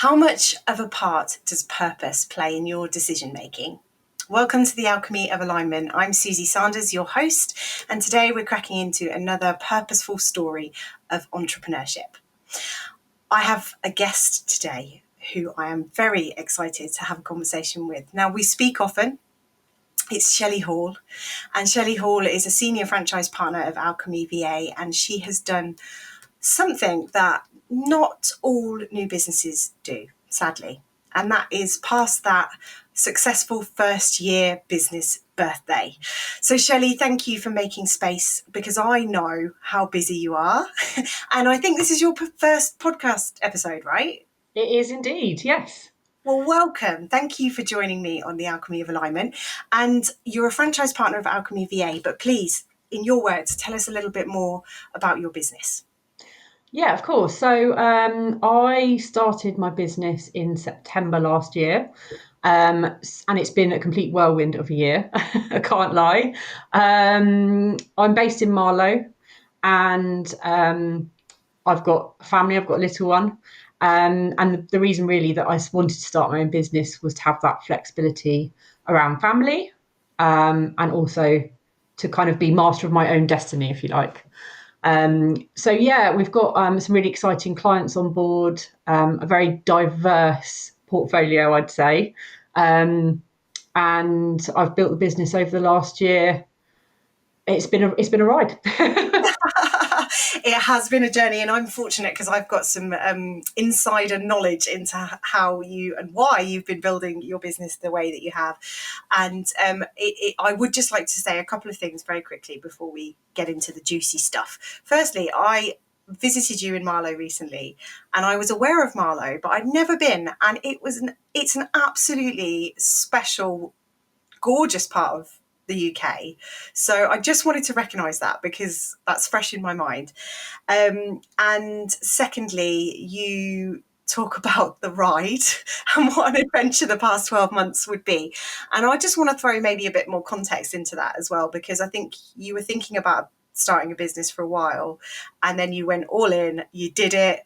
How much of a part does purpose play in your decision making? Welcome to the Alchemy of Alignment. I'm Suzy Sanders, your host, and today we're cracking into another purposeful story of entrepreneurship. I have a guest today who I am very excited to have a conversation with. Now, we speak often. It's Shelley Hall, and Shelley Hall is a senior franchise partner of Alchemy VA, and she has done something that not all new businesses do, sadly, and that is pass that successful first year business birthday. So Shelley, thank you for making space, because I know how busy you are and I think this is your first podcast episode, right? It is indeed, yes. Well, welcome. Thank you for joining me on the Alchemy of Alignment. And you're a franchise partner of Alchemy VA, but please, in your words, tell us a little bit more about your business. Yeah, of course. So I started my business in September last year, and it's been a complete whirlwind of a year. I can't lie. I'm based in Marlow, and I've got a family. I've got a little one. And the reason really that I wanted to start my own business was to have that flexibility around family, and also to kind of be master of my own destiny, if you like. So yeah, we've got some really exciting clients on board, a very diverse portfolio, I'd say. And I've built the business over the last year. It's been a ride. It has been a journey, and I'm fortunate because I've got some insider knowledge into how you and why you've been building your business the way that you have. And I would just like to say a couple of things very quickly before we get into the juicy stuff. Firstly, I visited you in Marlow recently, and I was aware of Marlow, but I'd never been, and it's an absolutely special, gorgeous part of the UK. So I just wanted to recognise that because that's fresh in my mind. And secondly, you talk about the ride and what an adventure the past 12 months would be. And I just want to throw maybe a bit more context into that as well, because I think you were thinking about starting a business for a while, and then you went all in, you did it.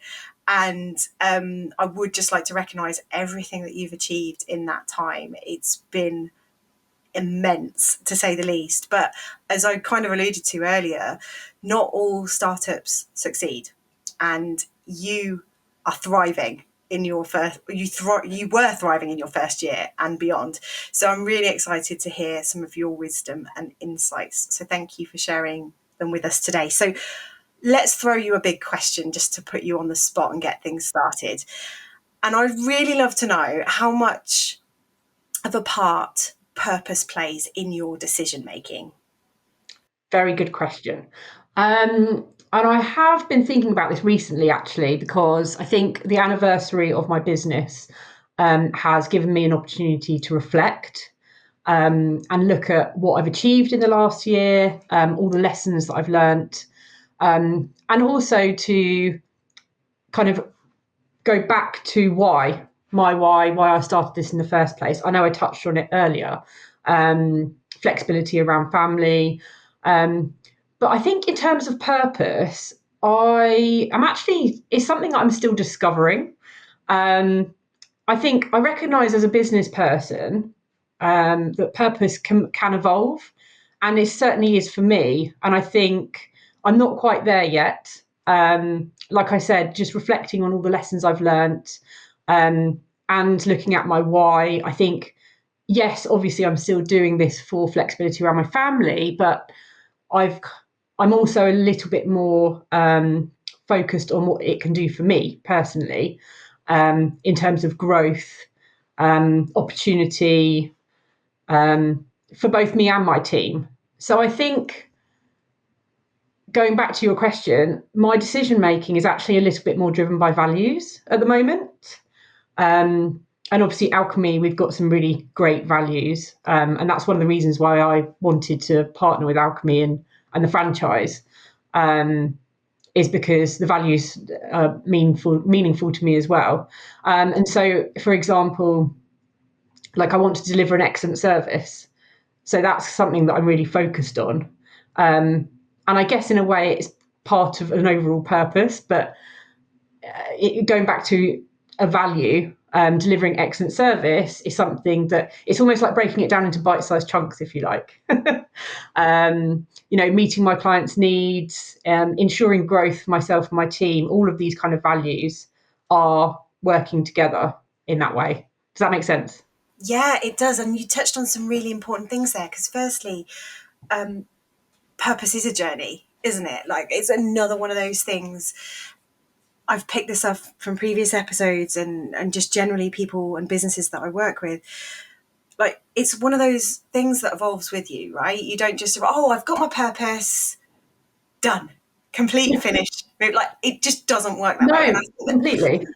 And I would just like to recognise everything that you've achieved in that time. It's been immense, to say the least. But as I kind of alluded to earlier, not all startups succeed, and you are thriving in your you were thriving in your first year and beyond. So I'm really excited to hear some of your wisdom and insights. So thank you for sharing them with us today. So let's throw you a big question just to put you on the spot and get things started. And I'd really love to know how much of a part purpose plays in your decision making. Very good question. And I have been thinking about this recently, actually, because I think the anniversary of my business has given me an opportunity to reflect and look at what I've achieved in the last year, all the lessons that I've learnt, and also to kind of go back to why I started this in the first place. I know I touched on it earlier, flexibility around family. But I think in terms of purpose, it's something that I'm still discovering. I think I recognise as a business person that purpose can evolve, and it certainly is for me. And I think I'm not quite there yet. Like I said, just reflecting on all the lessons I've learnt, and looking at my why. I think, yes, obviously I'm still doing this for flexibility around my family, but I'm also a little bit more focused on what it can do for me personally, in terms of growth, opportunity, for both me and my team. So I think, going back to your question, my decision making is actually a little bit more driven by values at the moment. And obviously, Alchemy, we've got some really great values. And that's one of the reasons why I wanted to partner with Alchemy and the franchise, is because the values are meaningful to me as well. And so, for example, like, I want to deliver an excellent service. So that's something that I'm really focused on. And I guess in a way it's part of an overall purpose, but going back to a value, delivering excellent service is something that it's almost like breaking it down into bite-sized chunks, if you like. Meeting my clients' needs, ensuring growth for myself and my team, all of these kind of values are working together in that way. Does that make sense? Yeah, it does. And you touched on some really important things there, because firstly, purpose is a journey, isn't it? Like, it's another one of those things. I've picked this up from previous episodes and just generally people and businesses that I work with. Like, it's one of those things that evolves with you, right? You don't just, oh, I've got my purpose, done, complete, finished. Like, it just doesn't work that way. No, completely.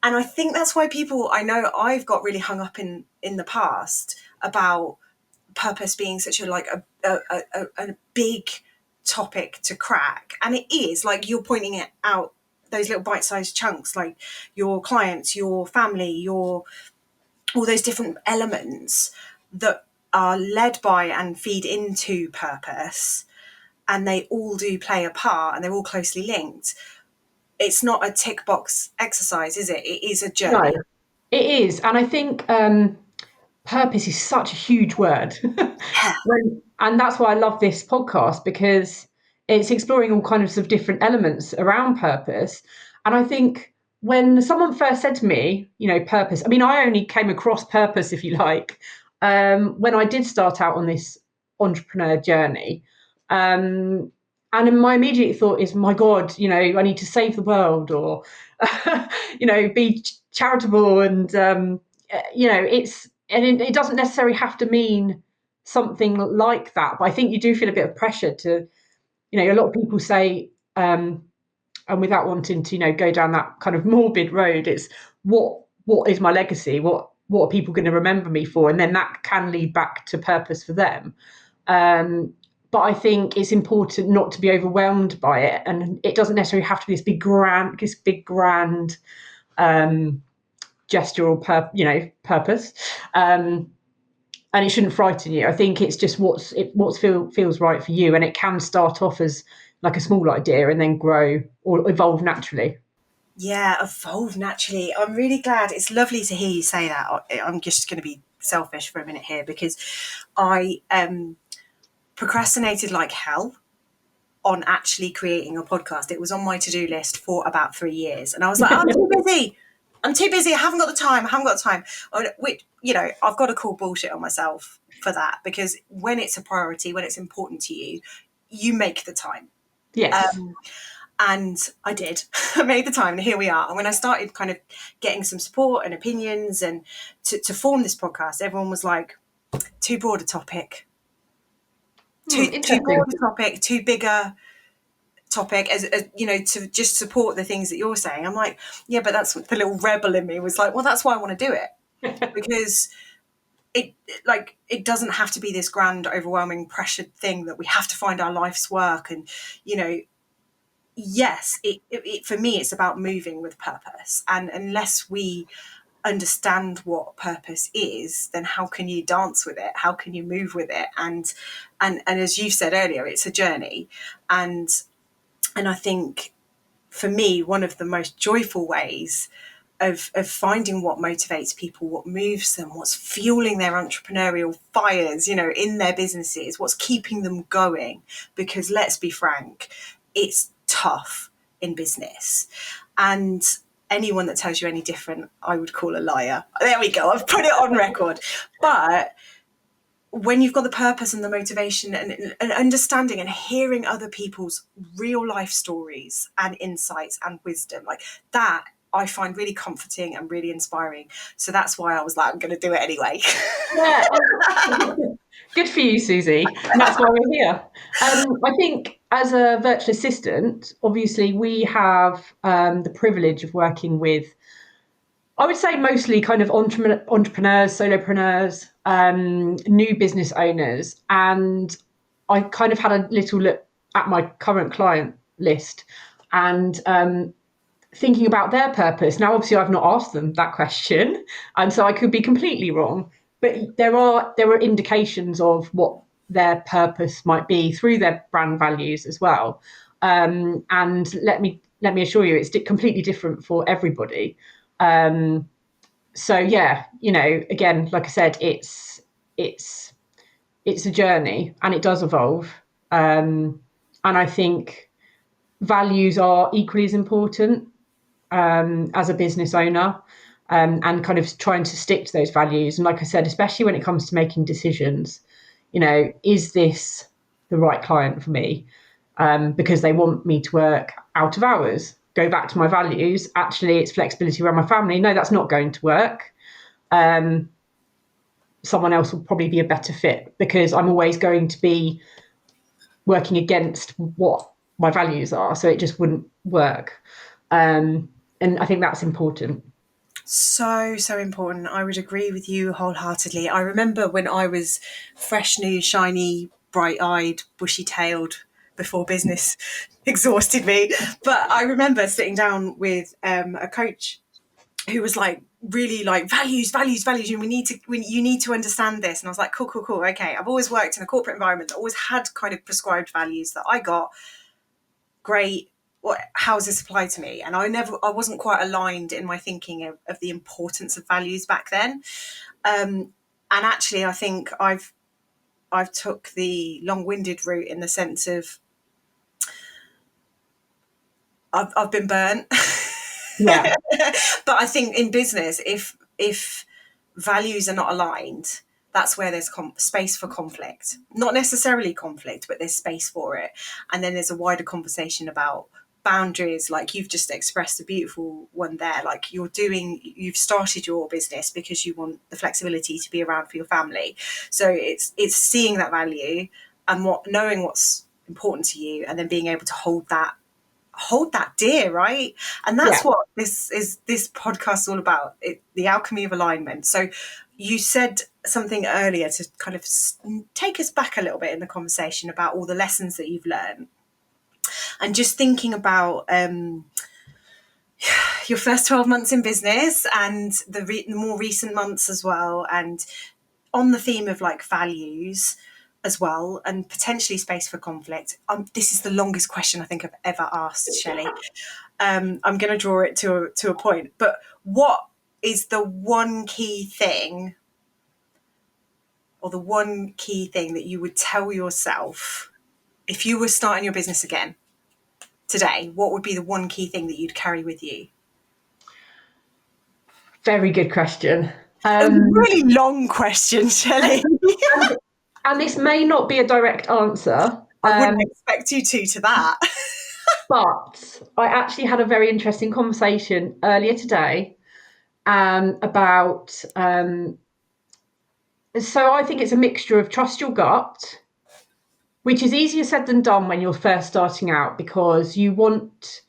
And I think that's why people, I know I've got really hung up in the past about purpose being such a big topic to crack. And it is, like you're pointing it out, those little bite-sized chunks, like your clients, your family, all those different elements that are led by and feed into purpose. And they all do play a part and they're all closely linked. It's not a tick box exercise, is it? It is a journey. No, it is. And I think purpose is such a huge word. And that's why I love this podcast, because it's exploring all kinds of different elements around purpose. And I think when someone first said to me, purpose, I mean, I only came across purpose, if you like, when I did start out on this entrepreneur journey. And my immediate thought is, my God, I need to save the world, or, be charitable. And, it doesn't necessarily have to mean something like that. But I think you do feel a bit of pressure to, a lot of people say, and without wanting to, go down that kind of morbid road, it's what is my legacy? What are people going to remember me for? And then that can lead back to purpose for them. But I think it's important not to be overwhelmed by it, and it doesn't necessarily have to be this big grand gesture or purpose. And it shouldn't frighten you. I think it's just what feels right for you, and it can start off as like a small idea and then grow or evolve naturally. Yeah, evolve naturally. I'm really glad. It's lovely to hear you say that. I'm just going to be selfish for a minute here, because I procrastinated like hell on actually creating a podcast. It was on my to-do list for about 3 years. And I was like, I'm too busy. I haven't got the time. I've got to call bullshit on myself for that, because when it's a priority, when it's important to you, you make the time. Yes. And I did. I made the time, and here we are. And when I started kind of getting some support and opinions and to form this podcast, everyone was like, too broad a topic. Too broad a topic, too big a topic, as to just support the things that you're saying. I'm like, yeah, but that's what the little rebel in me was like, well, that's why I want to do it. Because it doesn't have to be this grand, overwhelming, pressured thing that we have to find our life's work. And, yes, it for me, it's about moving with purpose. And unless we understand what purpose is, then how can you dance with it? How can you move with it? And as you said earlier, it's a journey. And I think for me, one of the most joyful ways of finding what motivates people, what moves them, what's fueling their entrepreneurial fires, in their businesses, what's keeping them going. Because let's be frank, it's tough in business. And anyone that tells you any different, I would call a liar. There we go. I've put it on record. But when you've got the purpose and the motivation and understanding and hearing other people's real life stories and insights and wisdom, like that, I find really comforting and really inspiring. So that's why I was like, I'm going to do it anyway. Yeah. Good for you, Suzy. And that's why we're here. I think as a virtual assistant, obviously we have the privilege of working with, I would say, mostly kind of entrepreneurs, solopreneurs, new business owners. And I kind of had a little look at my current client list and thinking about their purpose. Now, obviously, I've not asked them that question, and so I could be completely wrong. But there are indications of what their purpose might be through their brand values as well. And let me assure you, it's completely different for everybody. So yeah, again, like I said, it's a journey and it does evolve. And I think values are equally as important as a business owner, and kind of trying to stick to those values. And like I said, especially when it comes to making decisions, is this the right client for me? Because they want me to work out of hours. Go back to my values. Actually, it's flexibility around my family. No, that's not going to work. Someone else will probably be a better fit because I'm always going to be working against what my values are. So it just wouldn't work. And I think that's important. So important. I would agree with you wholeheartedly. I remember when I was fresh, new, shiny, bright-eyed, bushy-tailed before business exhausted me. But I remember sitting down with a coach who was like, really like, values, values, values. You need to understand this. And I was like, cool, cool, cool. Okay. I've always worked in a corporate environment that always had kind of prescribed values that I got. Great. How does this apply to me? And I wasn't quite aligned in my thinking of the importance of values back then. And actually, I think I've took the long-winded route in the sense of I've been burnt. Yeah. But I think in business, if values are not aligned, that's where there's space for conflict. Not necessarily conflict, but there's space for it. And then there's a wider conversation about boundaries, like you've just expressed a beautiful one there. Like you've started your business because you want the flexibility to be around for your family. So it's seeing that value and knowing what's important to you, and then being able to hold that dear, right? And that's what this podcast is all about, the alchemy of alignment. So you said something earlier to kind of take us back a little bit in the conversation about all the lessons that you've learned, and just thinking about your first 12 months in business and the more recent months as well, and on the theme of like values as well, and potentially space for conflict. This is the longest question I think I've ever asked, Shelley. I'm going to draw it to a point, but what is the one key thing, or the one key thing that you would tell yourself if you were starting your business again today? What would be the one key thing that you'd carry with you? Very good question. A really long question, Shelley. And this may not be a direct answer. I wouldn't expect you to that. But I actually had a very interesting conversation earlier today about. So I think it's a mixture of trust your gut, which is easier said than done when you're first starting out, because you want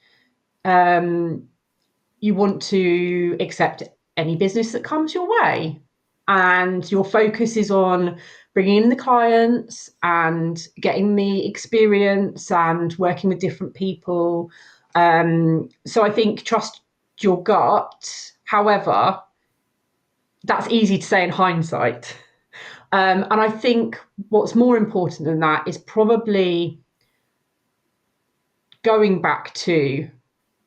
to accept any business that comes your way, and your focus is on bringing in the clients and getting the experience and working with different people. So I think trust your gut. However, that's easy to say in hindsight. And I think what's more important than that is probably going back to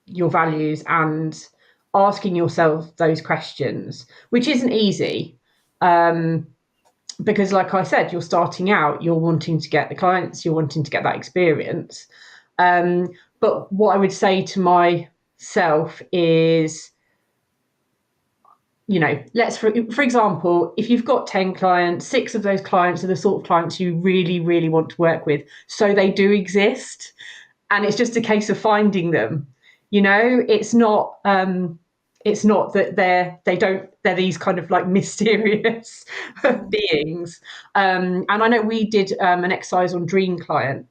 your values and asking yourself those questions, which isn't easy. Because like I said, you're starting out, you're wanting to get the clients, you're wanting to get that experience. But what I would say to myself is, let's, for example, if you've got 10 clients, 6 of those clients are the sort of clients you really, really want to work with. So they do exist. And it's just a case of finding them. It's not that they're these kind of like mysterious beings. And I know we did an exercise on dream client,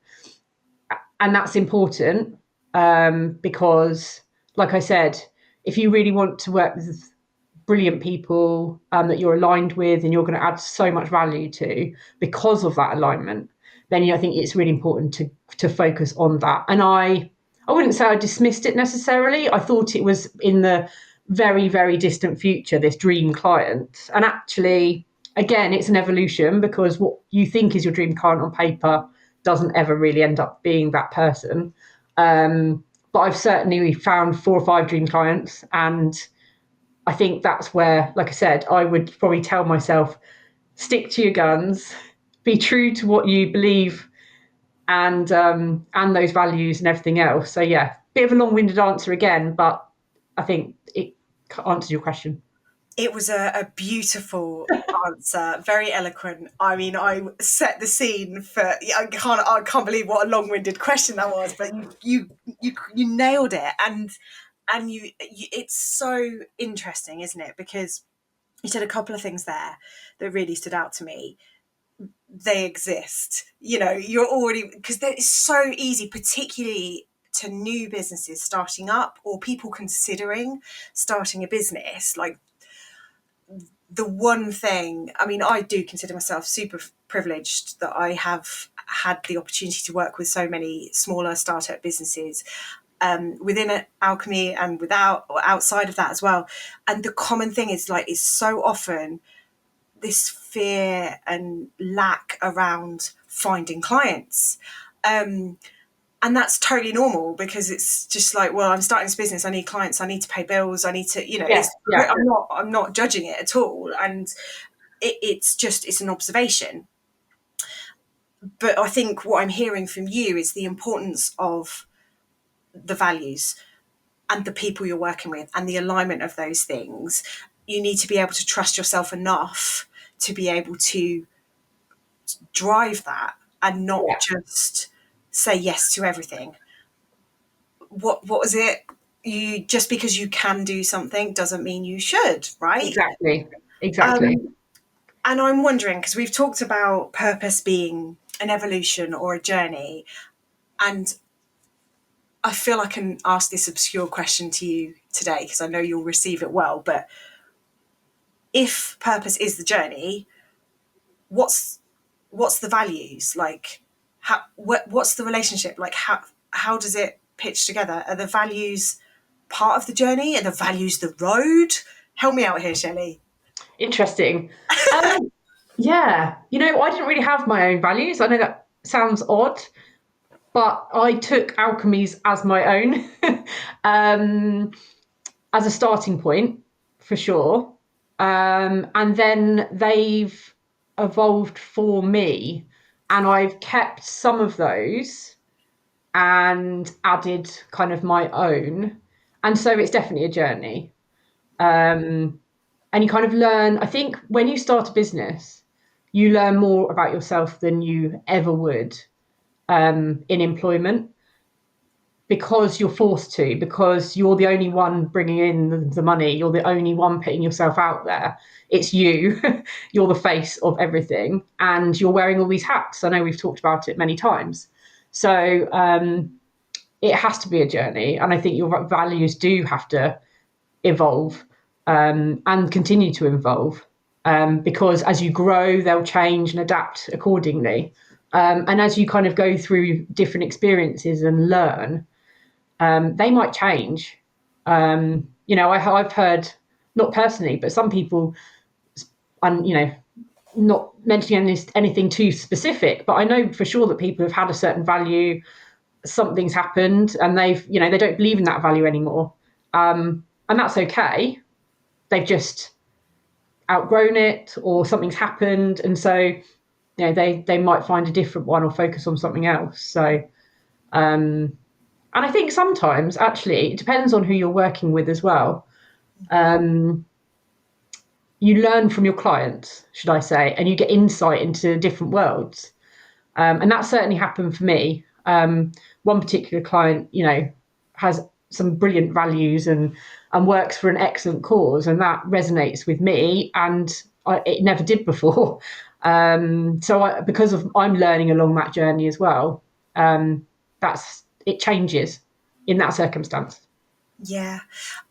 and that's important, because, like I said, if you really want to work with brilliant people that you're aligned with and you're going to add so much value to because of that alignment, then I think it's really important to focus on that. And I wouldn't say I dismissed it necessarily. I thought it was in the very, very distant future, this dream client. And actually, again, it's an evolution, because what you think is your dream client on paper doesn't ever really end up being that person. But I've certainly found 4 or 5 dream clients, and I think that's where, like I said, I would probably tell myself, stick to your guns, be true to what you believe, and those values and everything else. So yeah, bit of a long-winded answer again, but I think it answers your question. It was a beautiful answer, very eloquent. I mean, I set the scene for. I can't believe what a long-winded question that was, but you nailed it, and it's so interesting, isn't it? Because you said a couple of things there that really stood out to me. They exist. You're already, because it's so easy, particularly to new businesses starting up or people considering starting a business. Like, the one thing, I mean, I do consider myself super privileged that I have had the opportunity to work with so many smaller startup businesses within Alchemy and without or outside of that as well. And the common thing is, like, it's so often this fear and lack around finding clients. And that's totally normal, because it's just like, well, I'm starting this business, I need clients, I need to pay bills, I need to, Yeah, yeah, I'm not judging it at all. And it's an observation. But I think what I'm hearing from you is the importance of the values and the people you're working with and the alignment of those things. You need to be able to trust yourself enough to be able to drive that and not yeah. just say yes to everything. What was it? You, just because you can do something doesn't mean you should, right? Exactly, exactly. Um, and I'm wondering, because we've talked about purpose being an evolution or a journey, and I feel I can ask this obscure question to you today because I know you'll receive it well. But if purpose is the journey, what's the values like? What's the relationship like? How does it pitch together? Are the values part of the journey? Are the values the road? Help me out here, Shelley. Interesting. Um, yeah, I didn't really have my own values. I know that sounds odd, but I took alchemies as my own, um, as a starting point for sure. And then they've evolved for me, and I've kept some of those and added kind of my own. And so it's definitely a journey. Um, and you kind of learn, I think when you start a business, you learn more about yourself than you ever would in employment, because you're forced to, because you're the only one bringing in the money, you're the only one putting yourself out there. It's you. You're the face of everything, and you're wearing all these hats. I know we've talked about it many times. So it has to be a journey, and I think your values do have to evolve, and continue to evolve, because as you grow, they'll change and adapt accordingly. And as you kind of go through different experiences and learn, they might change. I've heard, not personally, but some people, and not mentioning anything too specific, but I know for sure that people have had a certain value, something's happened, and they don't believe in that value anymore, and that's okay. They've just outgrown it, or something's happened, and so they might find a different one or focus on something else. So and I think sometimes actually it depends on who you're working with as well. Um, you learn from your clients, should I say, and you get insight into different worlds. And that certainly happened for me. One particular client, has some brilliant values and works for an excellent cause, and that resonates with me, and it never did before. Because of I'm learning along that journey as well. That's it changes in that circumstance. Yeah.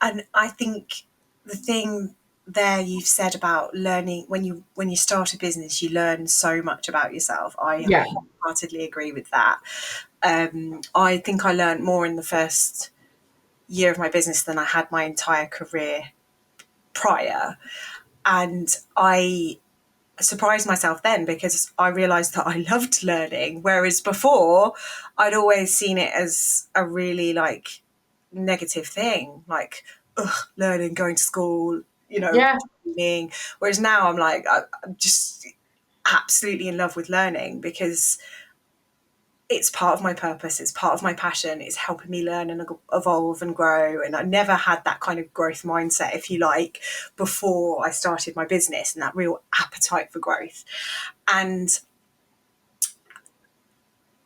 And I think the thing there you've said about learning, when you start a business, you learn so much about yourself. I Yeah, wholeheartedly agree with that. I think I learned more in the first year of my business than I had my entire career prior. And I surprised myself then, because I realized that I loved learning. Whereas before, I'd always seen it as a really, like, negative thing. Like, learning, going to school, Yeah. training. Whereas now I'm like, I'm just absolutely in love with learning, because it's part of my purpose, it's part of my passion, it's helping me learn and evolve and grow. And I never had that kind of growth mindset, if you like, before I started my business, and that real appetite for growth. And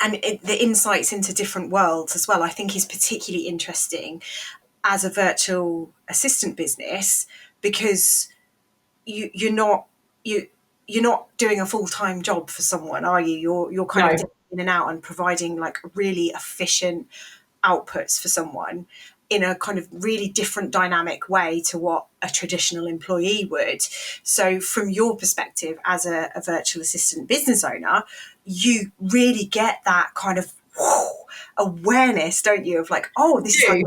the insights into different worlds as well, I think, is particularly interesting as a virtual assistant business, because you're not you you're not doing a full-time job for someone, are you? You're kind of No. dipping in and out and providing like really efficient outputs for someone in a kind of really different dynamic way to what a traditional employee would. So from your perspective as a virtual assistant business owner, you really get that kind of awareness, don't you, of like, oh, this is how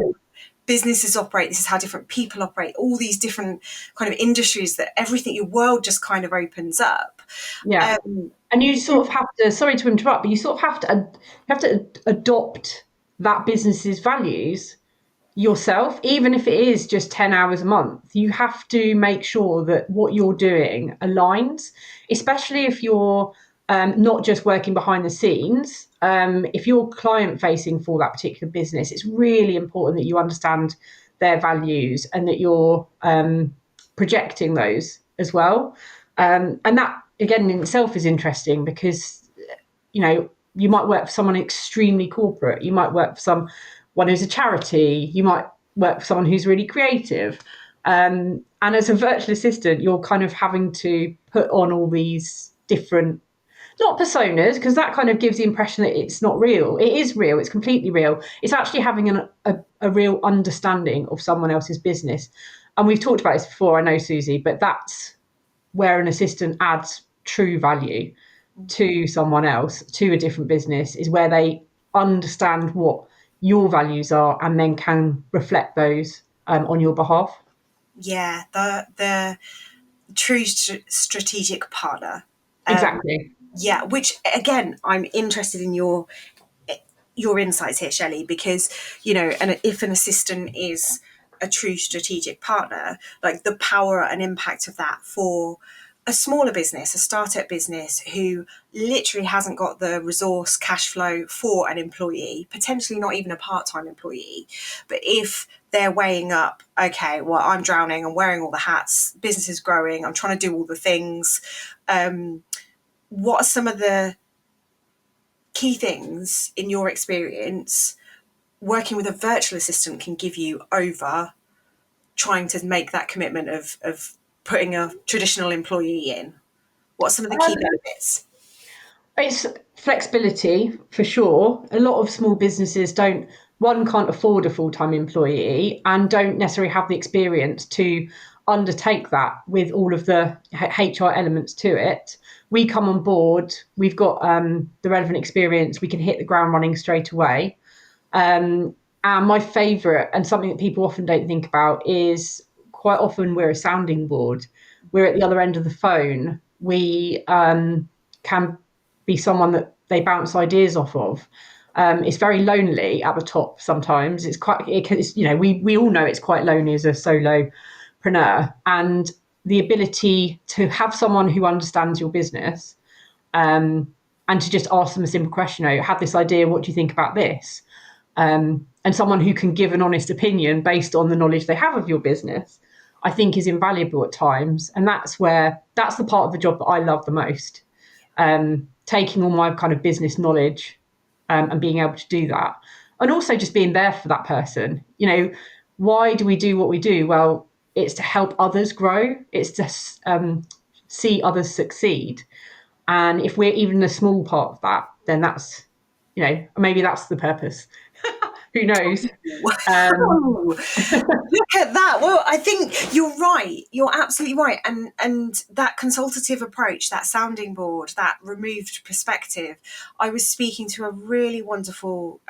businesses operate, this is how different people operate, all these different kind of industries, that everything, your world just kind of opens up. Yeah. And you sort of have to, sorry to interrupt, but you sort of have to adopt that business's values yourself, even if it is just 10 hours a month. You have to make sure that what you're doing aligns, especially if you're not just working behind the scenes. If you're client facing for that particular business, it's really important that you understand their values and that you're projecting those as well. And that, again, in itself is interesting because, you might work for someone extremely corporate. You might work for someone who's a charity. You might work for someone who's really creative. And as a virtual assistant, you're kind of having to put on all these different, not personas, because that kind of gives the impression that it's not real. It is real. It's completely real. It's actually having a real understanding of someone else's business. And we've talked about this before, I know, Susie, but that's where an assistant adds true value to someone else, to a different business, is where they understand what your values are and then can reflect those on your behalf. Yeah, the true strategic partner. Exactly. Yeah, which again, I'm interested in your insights here, Shelley, because and if an assistant is a true strategic partner, like the power and impact of that for a smaller business, a startup business who literally hasn't got the resource, cash flow for an employee, potentially not even a part-time employee. But if they're weighing up, okay, well, I'm drowning, I'm wearing all the hats, business is growing, I'm trying to do all the things. What are some of the key things in your experience working with a virtual assistant can give you over trying to make that commitment of putting a traditional employee in? What are some of the key Um, benefits? It's flexibility for sure. A lot of small businesses can't afford a full time employee and don't necessarily have the experience to undertake that with all of the HR elements to it. We come on board, we've got the relevant experience, we can hit the ground running straight away. And my favourite, and something that people often don't think about, is quite often we're a sounding board. We're at the other end of the phone. We can be someone that they bounce ideas off of. It's very lonely at the top sometimes. We all know it's quite lonely as a solopreneur, and the ability to have someone who understands your business, and to just ask them a simple question, I had this idea, what do you think about this? And someone who can give an honest opinion based on the knowledge they have of your business, I think is invaluable at times. And that's the part of the job that I love the most. Taking all my kind of business knowledge, and being able to do that. And also just being there for that person. Why do we do what we do? Well, it's to help others grow. It's to see others succeed. And if we're even a small part of that, then that's, maybe that's the purpose. Who knows? Wow. Look at that. Well, I think you're right. You're absolutely right. And that consultative approach, that sounding board, that removed perspective. I was speaking to a really wonderful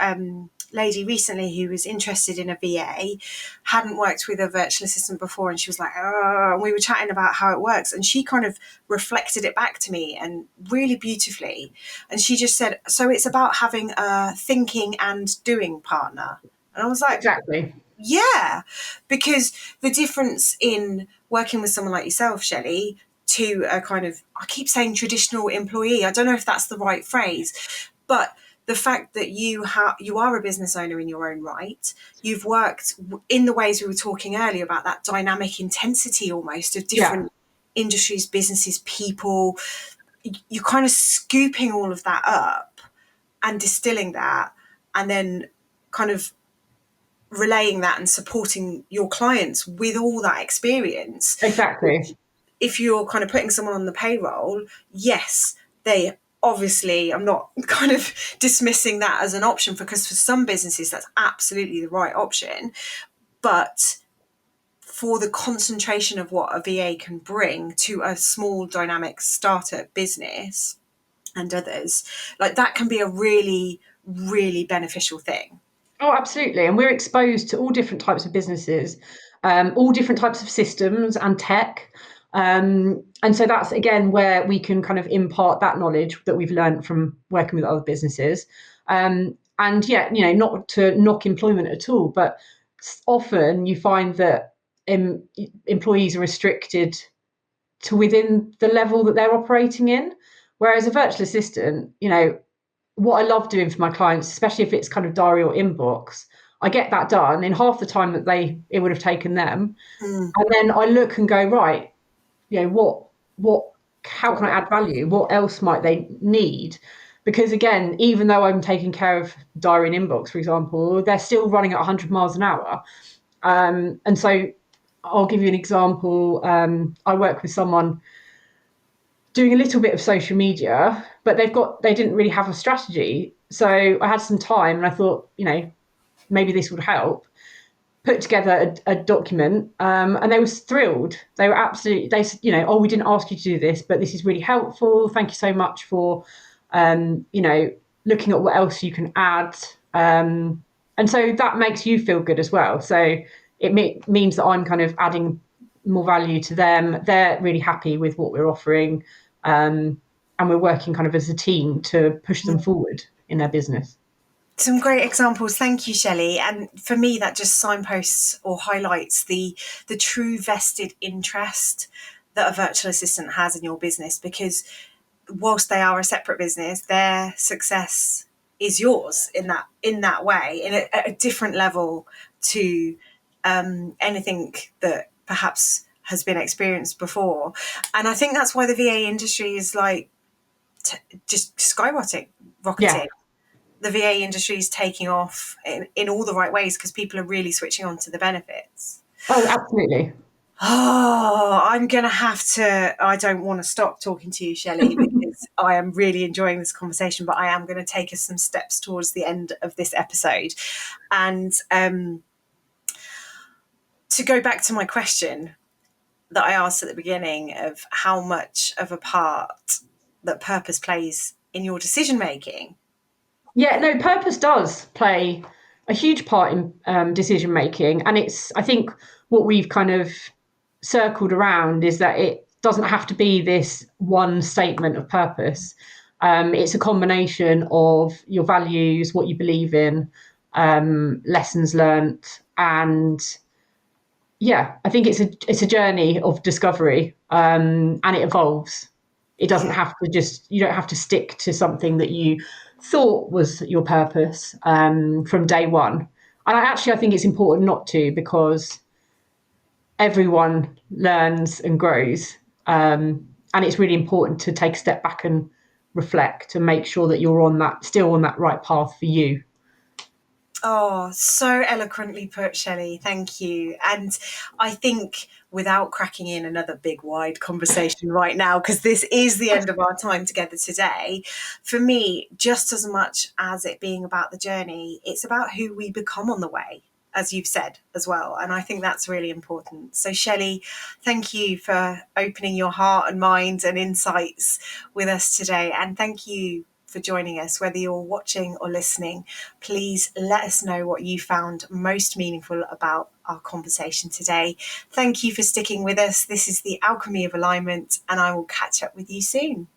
lady recently who was interested in a VA, hadn't worked with a virtual assistant before, and she was like, oh, and we were chatting about how it works. And she kind of reflected it back to me, and really beautifully. And she just said, so it's about having a thinking and doing partner. And I was like, Exactly. Yeah, because the difference in working with someone like yourself, Shelley, to a kind of, I keep saying traditional employee. I don't know if that's the right phrase, but the fact that you are a business owner in your own right, you've worked in the ways we were talking earlier about that dynamic intensity almost of Yeah, different industries, businesses, people. You're kind of scooping all of that up and distilling that, and then kind of relaying that and supporting your clients with all that experience. exactly. If you're kind of putting someone on the payroll, yes, they obviously, I'm not kind of dismissing that as an option, because for some businesses that's absolutely the right option. But for the concentration of what a VA can bring to a small dynamic startup business and others, like that can be a really, really beneficial thing. Oh, absolutely. And we're exposed to all different types of businesses, all different types of systems and tech. And so that's again where we can kind of impart that knowledge that we've learned from working with other businesses. And yeah, not to knock employment at all, but often you find that employees are restricted to within the level that they're operating in. Whereas a virtual assistant, what I love doing for my clients, especially if it's kind of diary or inbox, I get that done in half the time that it would have taken them. Mm. And then I look and go, right, what how can I add value? What else might they need? Because again, even though I'm taking care of diary and inbox, for example, they're still running at 100 miles an hour. And so I'll give you an example. I work with someone doing a little bit of social media, but they didn't really have a strategy. So I had some time and I thought, maybe this would help. Put together a document, and they were thrilled. They were absolutely, oh, we didn't ask you to do this, but this is really helpful. Thank you so much for, looking at what else you can add. And so that makes you feel good as well. So it means that I'm kind of adding more value to them. They're really happy with what we're offering. And we're working kind of as a team to push them forward in their business. Some great examples. Thank you, Shelley. And for me, that just signposts or highlights the true vested interest that a virtual assistant has in your business, because whilst they are a separate business, their success is yours in that way, at a different level to anything that perhaps has been experienced before. And I think that's why the VA industry is like just skyrocketing, Yeah. rocketing. The VA industry is taking off in all the right ways because people are really switching on to the benefits. Oh, absolutely. Oh, I'm going to have to, I don't want to stop talking to you, Shelley, because I am really enjoying this conversation, but I am going to take us some steps towards the end of this episode. And to go back to my question that I asked at the beginning of how much of a part that purpose plays in your decision making. Yeah, no, purpose does play a huge part in decision making. And I think what we've kind of circled around is that it doesn't have to be this one statement of purpose. It's a combination of your values, what you believe in, lessons learned, and yeah, I think it's a journey of discovery, and it evolves. It doesn't Yeah. have to you don't have to stick to something that you thought was your purpose from day one. And I think it's important not to, because everyone learns and grows, and it's really important to take a step back and reflect and make sure that you're still on that right path for you. Oh, so eloquently put, Shelley. Thank you. And I think without cracking in another big, wide conversation right now, because this is the end of our time together today, for me, just as much as it being about the journey, it's about who we become on the way, as you've said as well. And I think that's really important. So, Shelley, thank you for opening your heart and mind and insights with us today. And thank you for joining us, whether you're watching or listening. Please let us know what you found most meaningful about our conversation today. Thank you for sticking with us. This is the Alchemy of Alignment, and I will catch up with you soon.